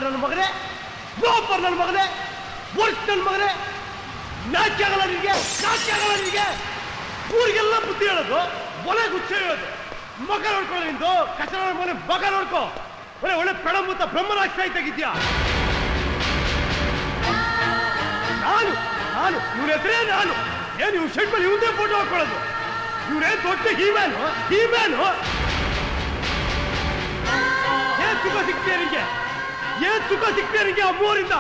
ನನ್ನ ಮಗನೇ, ಗೋಪರ್ ನನ್ನ ಮಗನೇ, ವರ್ಷ ನನ್ನ ಮಗನೇ, ನಾಟ್ಯ ಆಗಲ್ಲ ನಿನಗೆ, ನಾಟ್ಯ ಆಗಲ್ಲ ನಿನಗೆ. ಊರಿಗೆಲ್ಲ ಬುದ್ಧಿ ಹೇಳೋದು, ಒಲೆ ಗುಚ್ಚ ಹೇಳೋದು. ಮಗ ನೋಡ್ಕೊಳ್ಳೋ ನಿಂದು, ಕಚರ ಮನೆ ಮಗ ನೋಡ್ಕೋ. ಒಳ್ಳೆ ಒಳ್ಳೆ ಪ್ರಣಮೂತ ಬ್ರಹ್ಮರಾಕ್ಷ ತೆಗಿದ್ಯಾ. ನಾನು ನಾನು ಇವನ ಹೆಸರೇ ನಾನು. ಏನು ಇವ್ ಶೆಡ್ ಮೇಲೆ ಇವಂದೇ ಫೋಟೋ ಹಾಕೊಳ್ಳೋದು. ಇವನೇನ್ ದೊಡ್ಡ ಹೀಮ್ಯಾನು, ಹೀಮ್ಯಾನು. ಏನ್ ಸುಖ ಸಿಗ್ತೀಯ ನಿಂಗೆ, ಏನ್ ಸುಖ ಸಿಗ್ತೀಯ ನಿಂಗೆ ಆ ಮೂವರಿಂದ?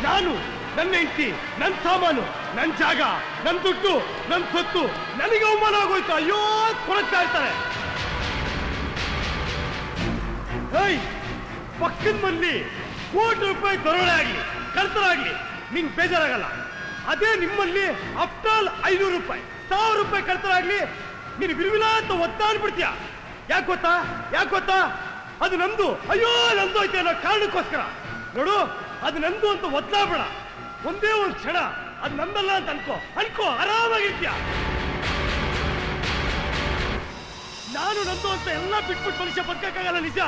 ನಾನು, ನನ್ನ ಹೆಂಡತಿ, ನನ್ನ ಸಾಮಾನು, ನನ್ನ ಜಾಗ, ನನ್ನ ದುಡ್ಡು, ನನ್ನ ಸೊತ್ತು ನನಗೆ ಅವಮಾನ ಆಗೋಯ್ತು. ಅಯ್ಯೋ ಕೊರಗ್ತಾ ಇರ್ತಾರೆ. ಏಯ್, ಪಕ್ಕದ ಮಲ್ಲಿ ₹1,00,00,000 ದರೋಡೆ ಆಗ್ಲಿ, ಕಳ್ತನ ಆಗ್ಲಿ ನಿಂಗೆ ಬೇಜಾರಾಗಲ್ಲ. ಅದೇ ನಿಮ್ಮಲ್ಲಿ ಅಫ್ಟಾಲ್ ₹500, ₹1,000 ಕಳ್ತನ ಆಗ್ಲಿ ನೀನು ಬಿರುವಿಲ ಅಂತ ಒತ್ತಾಡ್ಬಿಡ್ತೀಯ. ಯಾಕೆ ಗೊತ್ತಾ, ಯಾಕೆ ಗೊತ್ತಾ? ಅದು ನಂದು, ಅಯ್ಯೋ ನಂದು ಐತೆ ಅನ್ನೋ ಕಾರಣಕ್ಕೋಸ್ಕರ. ನೋಡು, ಅದು ನಂದು ಅಂತ ಒತ್ತಾಡ್ಬೇಡ. ಒಂದೇ ಒಂದು ಕ್ಷಣ ಅದು ನಂದಲ್ಲ ಅಂತ ಅನ್ಕೋ ಆರಾಮಾಗಿರ್ತೀಯ. ನಾನು ನಂದು ಅಂತ ಎಲ್ಲ ಬಿಟ್ಬಿಟ್ಟು ಮನುಷ್ಯ ಬದುಕಕ್ಕಾಗಲ್ಲ ನಿಜ.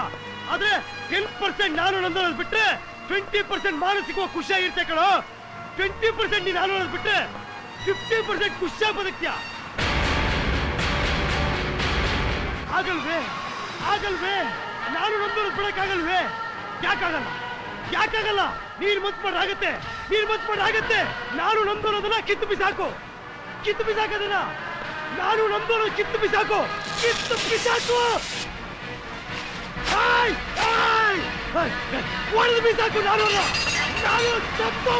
ಆದ್ರೆ 10% ನಾನು ನಂದು ಅನ್ನೋದು ಬಿಟ್ರೆ 20% ಮಾನಸಿಕ ಖುಷಿಯಾಗಿರ್ತೆ ಕಣೋ. 20% ನೀನು ನಾನು ಅನ್ನೋದು ಬಿಟ್ರೆ 50% ಖುಷಿಯಾಗಿ ಬದುಕ್ತೀಯ. ಆಗಲ್ವೇ, ಆಗಲ್ವೇ? ನಾನು ನಂದು ಬಿಡಕ್ಕಾಗಲ್ವೇ? ಯಾಕಾಗಲ್ಲ, ಯಾಕಾಗಲ್ಲ? ನೀನು ಮತ್ ಮಾಡಾಗತ್ತೆ, ನೀನು ಮತ್ ಮಾಡಾಗತ್ತೆ. ನಾನು ನಂದು ಅನ್ನೋದನ್ನ ಕಿತ್ತು ಬಿಸಾಕು, ಕಿತ್ತು ಬಿಸಾಕೋದನ್ನ. ನಾನು ನಂದು ಅನ್ನೋದು ಕಿತ್ತು ಬಿಸಾಕು, ಕಿತ್ತು ಬಿಸಾಕು. ಒಡೆದು ಬಿಸಾಕು. ನಾನು ತಪ್ಪು